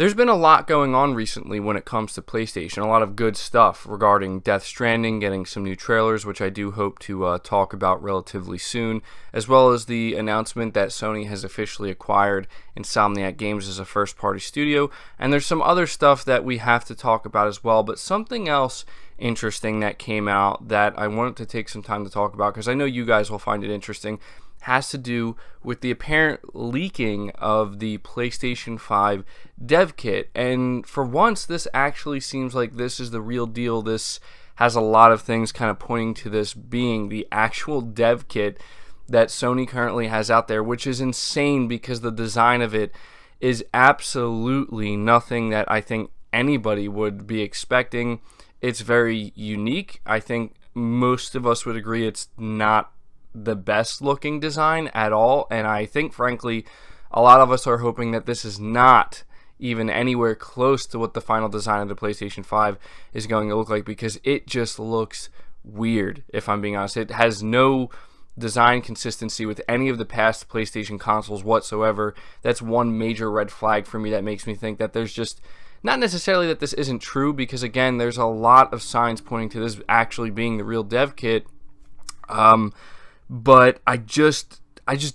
There's been a lot going on recently when it comes to PlayStation. A lot of good stuff regarding Death Stranding, getting some new trailers, which I do hope to talk about relatively soon, as well as the announcement that Sony has officially acquired Insomniac Games as a first-party studio. And there's some other stuff that we have to talk about as well, but something else interesting that came out that I wanted to take some time to talk about, because I know you guys will find it interesting, has to do with the apparent leaking of the PlayStation 5 dev kit. And for once, this actually seems like this is the real deal. This has a lot of things kind of pointing to this being the actual dev kit that Sony currently has out there, which is insane because the design of it is absolutely nothing that I think anybody would be expecting. It's very unique. I think most of us would agree it's not the best looking design at all, and I think frankly a lot of us are hoping that this is not even anywhere close to what the final design of the PlayStation 5 is going to look like, because it just looks weird, if I'm being honest. It has no design consistency with any of the past PlayStation consoles whatsoever. That's one major red flag for me that makes me think that there's just not necessarily that this isn't true, because again, there's a lot of signs pointing to this actually being the real dev kit. But I just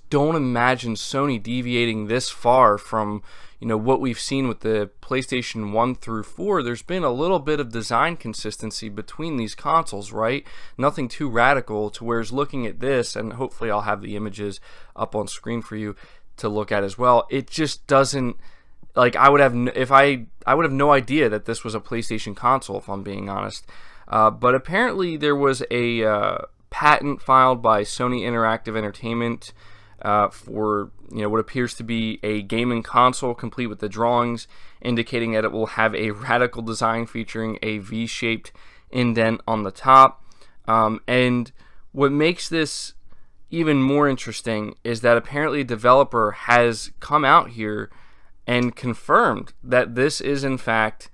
don't imagine Sony deviating this far from, what we've seen with the PlayStation 1 through 4. There's been a little bit of design consistency between these consoles, right? Nothing too radical, to whereas looking at this, and hopefully I'll have the images up on screen for you to look at as well, it just doesn't, like, I would have no idea that this was a PlayStation console, if I'm being honest. But apparently there was a patent filed by Sony Interactive Entertainment for what appears to be a gaming console complete with the drawings, indicating that it will have a radical design featuring a V-shaped indent on the top. And what makes this even more interesting is that apparently a developer has come out here and confirmed that this is in fact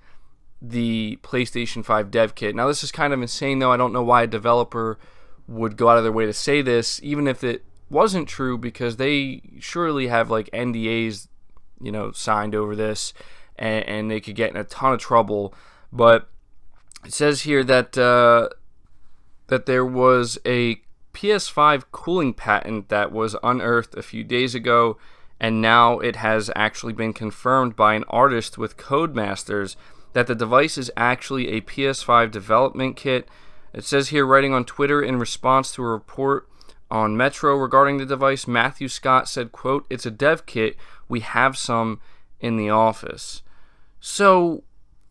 the PlayStation 5 dev kit. Now this is kind of insane though. I don't know why a developer would go out of their way to say this, even if it wasn't true, because they surely have like NDAs, signed over this, and they could get in a ton of trouble. But it says here that that there was a PS5 cooling patent that was unearthed a few days ago, and now it has actually been confirmed by an artist with Codemasters that the device is actually a PS5 development kit. It says here, writing on Twitter in response to a report on Metro regarding the device, Matthew Scott said, quote, "It's a dev kit. We have some in the office." So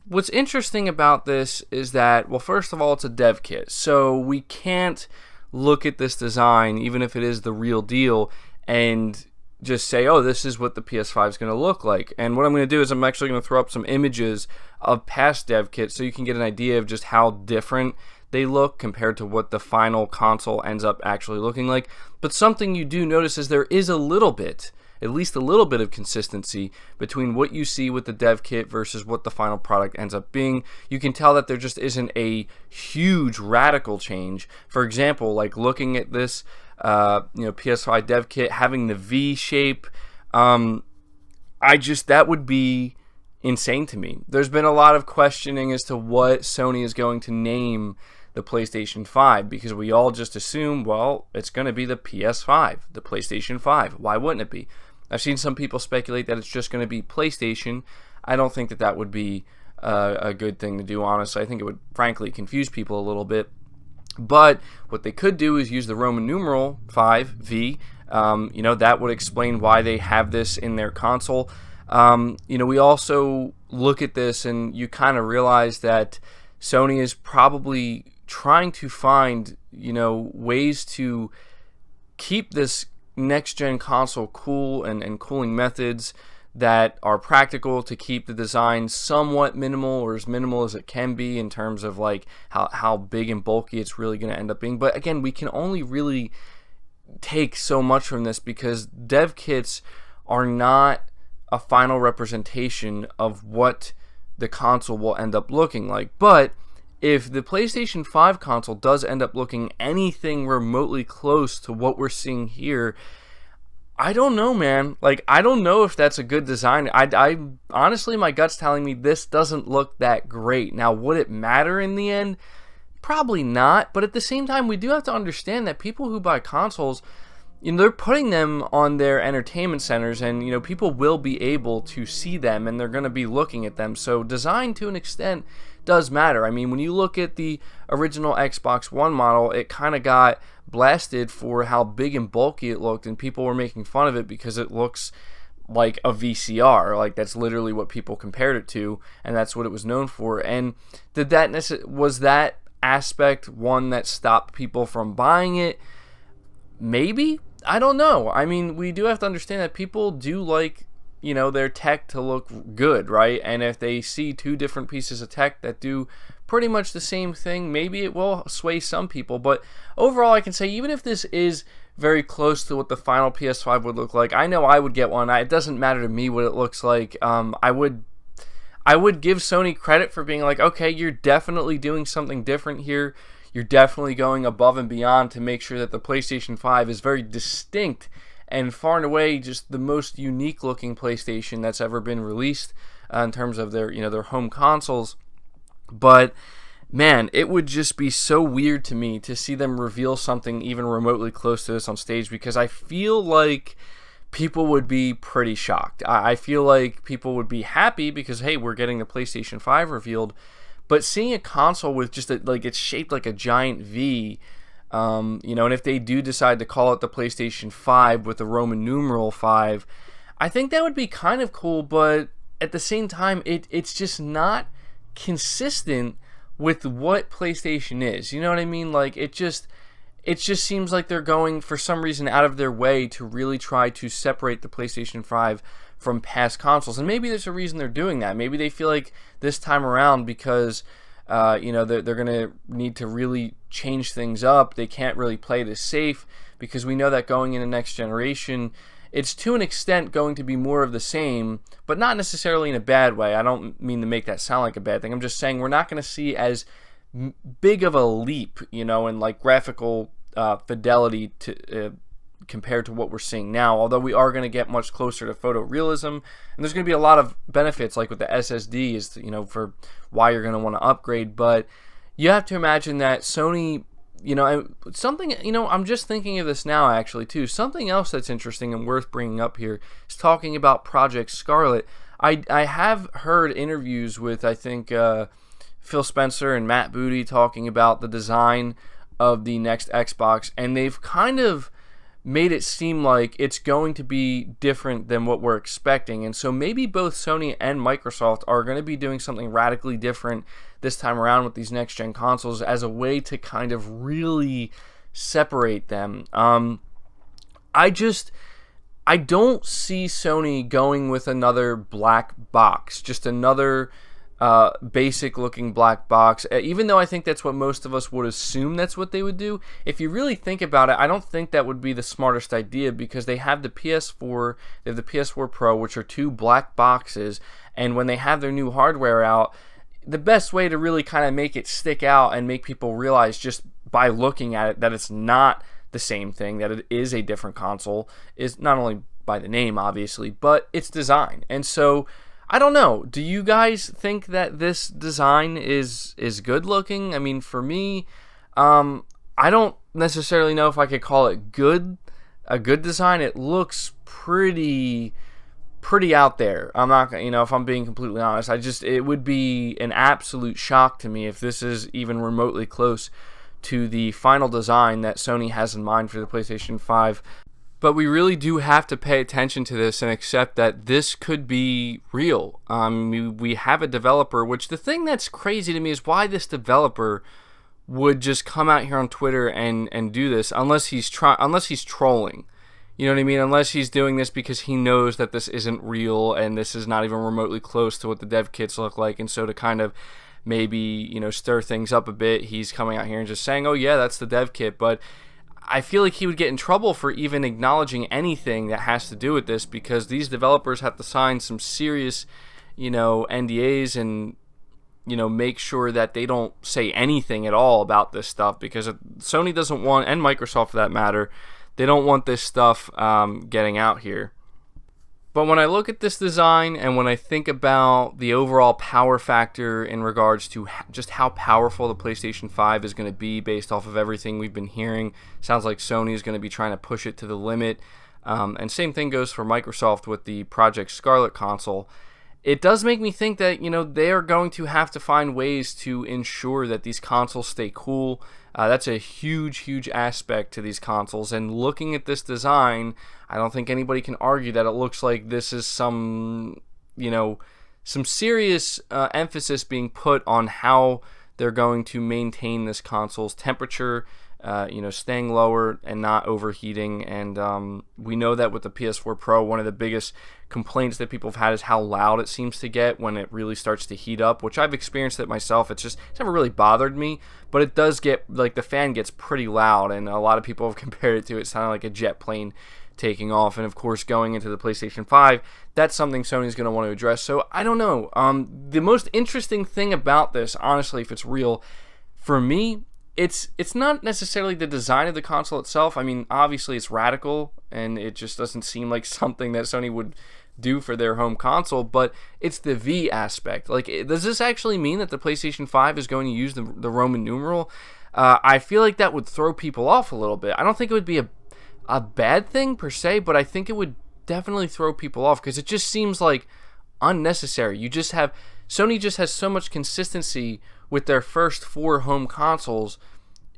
what's interesting about this is that, well, first of all, it's a dev kit. So we can't look at this design, even if it is the real deal, and just say, oh, this is what the PS5 is going to look like. And what I'm going to do is I'm actually going to throw up some images of past dev kits so you can get an idea of just how different they look compared to what the final console ends up actually looking like. But something you do notice is there is a little bit, at least a little bit of consistency between what you see with the dev kit versus what the final product ends up being. You can tell that there just isn't a huge radical change. For example, like looking at this PS5 dev kit having the V shape, that would be insane to me. There's been a lot of questioning as to what Sony is going to name the PlayStation 5, because we all just assume, well, it's going to be the PS5, the PlayStation 5. Why wouldn't it be? I've seen some people speculate that it's just going to be PlayStation. I don't think that would be a good thing to do, honestly. I think it would, frankly, confuse people a little bit. But what they could do is use the Roman numeral 5V. That would explain why they have this in their console. We also look at this and you kind of realize that Sony is probably trying to find, ways to keep this next-gen console cool and cooling methods that are practical to keep the design somewhat minimal, or as minimal as it can be in terms of like how big and bulky it's really going to end up being. But again, we can only really take so much from this, because dev kits are not a final representation of what the console will end up looking like. But if the PlayStation 5 console does end up looking anything remotely close to what we're seeing here, I don't know, man. Like, I don't know if that's a good design. I honestly, my gut's telling me this doesn't look that great. Now, would it matter in the end? Probably not. But at the same time, we do have to understand that people who buy consoles, they're putting them on their entertainment centers, and people will be able to see them, and they're going to be looking at them. So design, to an extent, does matter. I mean, when you look at the original Xbox One model, it kind of got blasted for how big and bulky it looked, and people were making fun of it because it looks like a VCR. Like, that's literally what people compared it to, and that's what it was known for. And was that aspect one that stopped people from buying it? Maybe. I don't know. I mean, we do have to understand that people do like, their tech to look good, right? And if they see two different pieces of tech that do pretty much the same thing, maybe it will sway some people. But overall, I can say, even if this is very close to what the final PS5 would look like, I know I would get one. It doesn't matter to me what it looks like. I would give Sony credit for being like, okay, you're definitely doing something different here. You're definitely going above and beyond to make sure that the PlayStation 5 is very distinct and far and away just the most unique looking PlayStation that's ever been released in terms of their home consoles. But man, it would just be so weird to me to see them reveal something even remotely close to this on stage, because I feel like people would be pretty shocked. I feel like people would be happy because, hey, we're getting the PlayStation 5 revealed. But seeing a console with just it's shaped like a giant V, and if they do decide to call it the PlayStation 5 with the Roman numeral 5, I think that would be kind of cool. But at the same time, it's just not consistent with what PlayStation is. You know what I mean? Like, it just seems like they're going, for some reason, out of their way to really try to separate the PlayStation 5 from past consoles. And maybe there's a reason they're doing that. Maybe they feel like this time around, because they're going to need to really change things up. They can't really play this safe, because we know that going into next generation, it's to an extent going to be more of the same, but not necessarily in a bad way. I don't mean to make that sound like a bad thing. I'm just saying we're not going to see as big of a leap, in like graphical fidelity to compared to what we're seeing now, although we are going to get much closer to photorealism, and there's going to be a lot of benefits, like with the SSD, is for why you're going to want to upgrade. But you have to imagine that Sony, something, I'm just thinking of this now actually too, something else that's interesting and worth bringing up here is talking about Project Scarlet. I have heard interviews with, I think, Phil Spencer and Matt Booty talking about the design of the next Xbox, and they've kind of made it seem like it's going to be different than what we're expecting. And so maybe both Sony and Microsoft are going to be doing something radically different this time around with these next gen consoles as a way to kind of really separate them. I don't see Sony going with another black box, just another basic looking black box, even though I think that's what most of us would assume that's what they would do. If you really think about it, I don't think that would be the smartest idea, because they have the PS4, they have the PS4 Pro, which are two black boxes, and when they have their new hardware out, the best way to really kind of make it stick out and make people realize just by looking at it that it's not the same thing, that it is a different console, is not only by the name, obviously, but its design. And so I don't know. Do you guys think that this design is good looking? I mean, for me, I don't necessarily know if I could call it a good design. It looks pretty out there. I'm not gonna, if I'm being completely honest, it would be an absolute shock to me if this is even remotely close to the final design that Sony has in mind for the PlayStation 5. But we really do have to pay attention to this and accept that this could be real. We have a developer, which the thing that's crazy to me is why this developer would just come out here on Twitter and do this, unless he's trolling. You know what I mean? Unless he's doing this because he knows that this isn't real and this is not even remotely close to what the dev kits look like. And so to kind of maybe, stir things up a bit, he's coming out here and just saying, oh yeah, that's the dev kit. But I feel like he would get in trouble for even acknowledging anything that has to do with this, because these developers have to sign some serious, NDAs and, make sure that they don't say anything at all about this stuff, because Sony doesn't want, and Microsoft for that matter, they don't want this stuff getting out here. But when I look at this design and when I think about the overall power factor in regards to just how powerful the PlayStation 5 is going to be based off of everything we've been hearing, sounds like Sony is going to be trying to push it to the limit. And same thing goes for Microsoft with the Project Scarlet console. It does make me think that, they are going to have to find ways to ensure that these consoles stay cool. That's a huge aspect to these consoles. And looking at this design, I don't think anybody can argue that it looks like this is some serious emphasis being put on how they're going to maintain this console's temperature, staying lower and not overheating. And we know that with the PS4 Pro, one of the biggest complaints that people have had is how loud it seems to get when it really starts to heat up, which I've experienced it myself. It's never really bothered me, but it does get, like, the fan gets pretty loud, and a lot of people have compared it to it sounding like a jet plane taking off. And of course, going into the PlayStation 5, that's something Sony's going to want to address. So I don't know. The most interesting thing about this, honestly, if it's real, for me, it's not necessarily the design of the console itself. I mean, obviously it's radical, and it just doesn't seem like something that Sony would do for their home console, but it's the V aspect. Like, does this actually mean that the PlayStation 5 is going to use the Roman numeral? I feel like that would throw people off a little bit. I don't think it would be a bad thing per se, but I think it would definitely throw people off because it just seems like unnecessary. Sony just has so much consistency with their first 4 home consoles.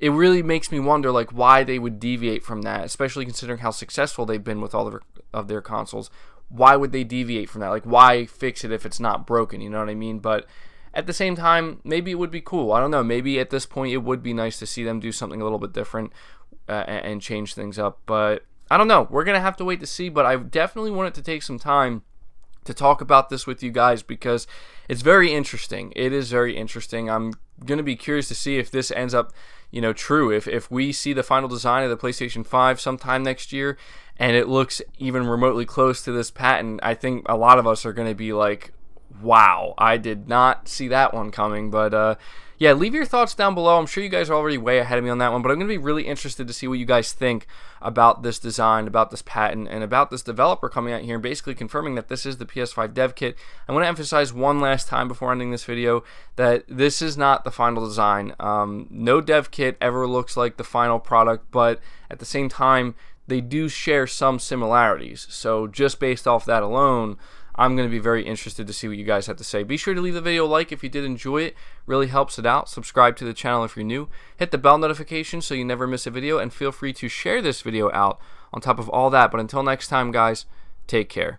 It really makes me wonder, like, why they would deviate from that, especially considering how successful they've been with all of their consoles. Why would they deviate from that? Like, why fix it if it's not broken? You know what I mean? But at the same time, maybe it would be cool. I don't know. Maybe at this point, it would be nice to see them do something a little bit different and change things up. But I don't know. We're going to have to wait to see. But I definitely wanted to take some time to talk about this with you guys because it's very interesting. It is very interesting. I'm going to be curious to see if this ends up, true. If we see the final design of the PlayStation 5 sometime next year and it looks even remotely close to this patent, I think a lot of us are going to be like, wow, I did not see that one coming. But yeah, leave your thoughts down below. I'm sure you guys are already way ahead of me on that one, but I'm going to be really interested to see what you guys think about this design, about this patent, and about this developer coming out here and basically confirming that this is the PS5 dev kit. I want to emphasize one last time before ending this video that this is not the final design. No dev kit ever looks like the final product, but at the same time, they do share some similarities. So just based off that alone, I'm going to be very interested to see what you guys have to say. Be sure to leave the video a like if you did enjoy it. Really helps it out. Subscribe to the channel if you're new. Hit the bell notification so you never miss a video. And feel free to share this video out on top of all that. But until next time, guys, take care.